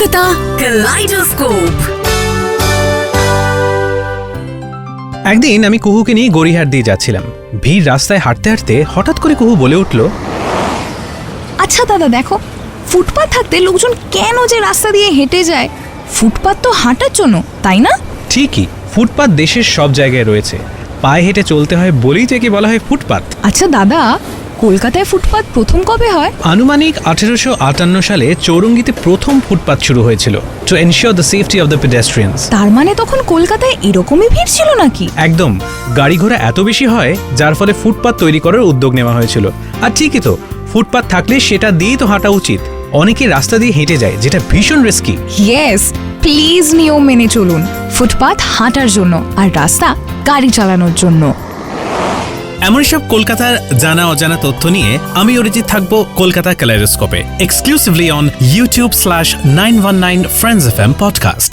কলকাতা কালাইডোস্কোপ। একদিন আমি কুহুকে নিয়ে গড়িয়াহাট দিয়ে যাচ্ছিলাম। ভিড় রাস্তায় হাঁটতে হাঁটতে হঠাৎ করে কুহু বলে উঠল, আচ্ছা দাদা, দেখো ফুটপাত থাকতে লোকজন কেন যে রাস্তা দিয়ে হেঁটে যায়? ফুটপাত তো হাঁটার জন্য, তাই না? ঠিকই, ফুটপাত দেশের সব জায়গায় রয়েছে। পায়ে হেঁটে চলতে হয় বলেই তো একে বলা হয় ফুটপাত। আচ্ছা দাদা, কলকাতায় ফুটপাত প্রথম কবে হয়? আনুমানিক 1858 সালে চৌরঙ্গিতে প্রথম ফুটপাত শুরু হয়েছিল, to ensure the safety of the pedestrians. তার মানে তখন কলকাতায় এরকমই ভিড় ছিল নাকি? একদম, গাড়ি ঘোড়া এত বেশি হয় যার ফলে ফুটপাত তৈরি করার উদ্যোগ নেওয়া হয়েছিল। আর ঠিকই তো, ফুটপাত থাকলে সেটা দিয়েই তো হাঁটা উচিত। অনেকে রাস্তা দিয়ে হেঁটে যায়, যেটা ভীষণ রিস্কি। ইয়েস, প্লিজ নিয়ম মেনে চলুন। ফুটপাত হাঁটার জন্য আর রাস্তা গাড়ি চালানোর জন্য। এমন সব কলকাতার জানা অজানা তথ্য নিয়ে আমি অরিজিৎ থাকবো কলকাতা ক্যালাইডোস্কোপে, exclusively on YouTube/919 Friends FM podcast.